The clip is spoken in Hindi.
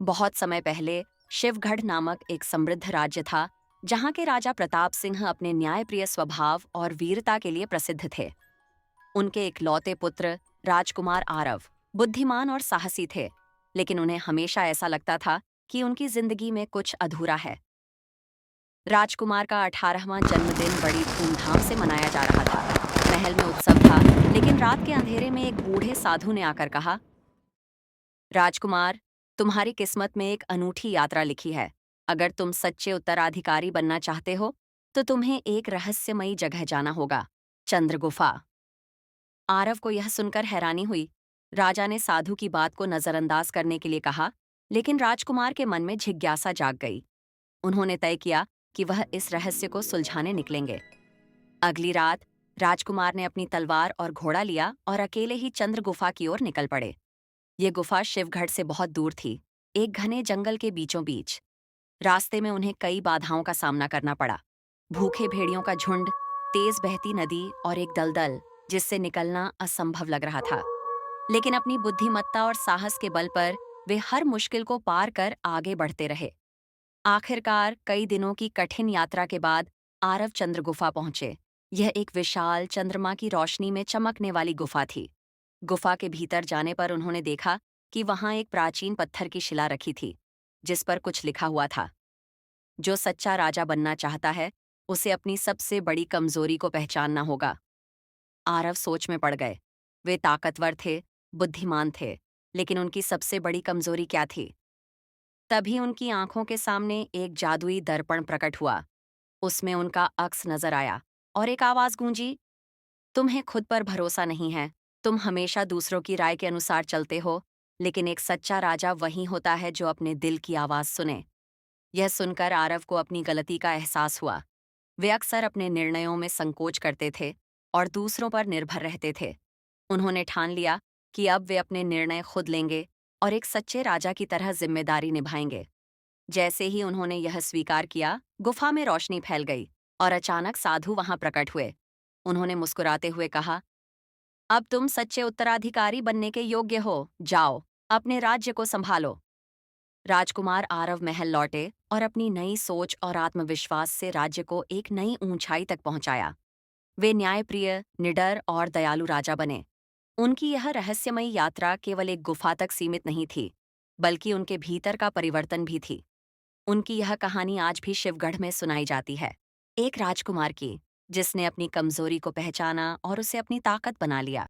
बहुत समय पहले शिवगढ़ नामक एक समृद्ध राज्य था, जहां के राजा प्रताप सिंह अपने न्यायप्रिय स्वभाव और वीरता के लिए प्रसिद्ध थे। उनके इकलौते पुत्र राजकुमार आरव बुद्धिमान और साहसी थे, लेकिन उन्हें हमेशा ऐसा लगता था कि उनकी जिंदगी में कुछ अधूरा है। राजकुमार का 18वां जन्मदिन बड़ी धूमधाम से मनाया जा रहा था। महल में उत्सव था, लेकिन रात के अंधेरे में एक बूढ़े साधु ने आकर कहा, राजकुमार, तुम्हारी किस्मत में एक अनूठी यात्रा लिखी है। अगर तुम सच्चे उत्तराधिकारी बनना चाहते हो, तो तुम्हें एक रहस्यमयी जगह जाना होगा, चंद्रगुफा। आरव को यह सुनकर हैरानी हुई। राजा ने साधु की बात को नजरअंदाज करने के लिए कहा, लेकिन राजकुमार के मन में जिज्ञासा जाग गई। उन्होंने तय किया कि वह इस रहस्य को सुलझाने निकलेंगे। अगली रात राजकुमार ने अपनी तलवार और घोड़ा लिया और अकेले ही चंद्रगुफा की ओर निकल पड़े। ये गुफा शिवगढ़ से बहुत दूर थी, एक घने जंगल के बीचों बीच। रास्ते में उन्हें कई बाधाओं का सामना करना पड़ा। भूखे भेड़ियों का झुंड, तेज बहती नदी और एक दलदल जिससे निकलना असंभव लग रहा था। लेकिन अपनी बुद्धिमत्ता और साहस के बल पर वे हर मुश्किल को पार कर आगे बढ़ते रहे। आखिरकार कई दिनों की कठिन यात्रा के बाद आरव चंद्र गुफा पहुंचे। यह एक विशाल चंद्रमा की रोशनी में चमकने वाली गुफा थी। गुफा के भीतर जाने पर उन्होंने देखा कि वहां एक प्राचीन पत्थर की शिला रखी थी, जिस पर कुछ लिखा हुआ था, जो सच्चा राजा बनना चाहता है, उसे अपनी सबसे बड़ी कमजोरी को पहचानना होगा। आरव सोच में पड़ गए। वे ताकतवर थे, बुद्धिमान थे, लेकिन उनकी सबसे बड़ी कमजोरी क्या थी? तभी उनकी आंखों के सामने एक जादुई दर्पण प्रकट हुआ। उसमें उनका अक्स नजर आया और एक आवाज गूंजी, तुम्हें खुद पर भरोसा नहीं है, तुम हमेशा दूसरों की राय के अनुसार चलते हो, लेकिन एक सच्चा राजा वही होता है जो अपने दिल की आवाज सुने। यह सुनकर आरव को अपनी गलती का एहसास हुआ। वे अक्सर अपने निर्णयों में संकोच करते थे और दूसरों पर निर्भर रहते थे। उन्होंने ठान लिया कि अब वे अपने निर्णय खुद लेंगे और एक सच्चे राजा की तरह जिम्मेदारी निभाएंगे। जैसे ही उन्होंने यह स्वीकार किया, गुफा में रोशनी फैल गई और अचानक साधु वहां प्रकट हुए। उन्होंने मुस्कुराते हुए कहा, अब तुम सच्चे उत्तराधिकारी बनने के योग्य हो, जाओ, अपने राज्य को संभालो। राजकुमार आरव महल लौटे और अपनी नई सोच और आत्मविश्वास से राज्य को एक नई ऊंचाई तक पहुंचाया। वे न्यायप्रिय, निडर और दयालु राजा बने। उनकी यह रहस्यमयी यात्रा केवल एक गुफा तक सीमित नहीं थी, बल्कि उनके भीतर का परिवर्तन भी थी। उनकी यह कहानी आज भी शिवगढ़ में सुनाई जाती है, एक राजकुमार की, जिसने अपनी कमजोरी को पहचाना और उसे अपनी ताकत बना लिया।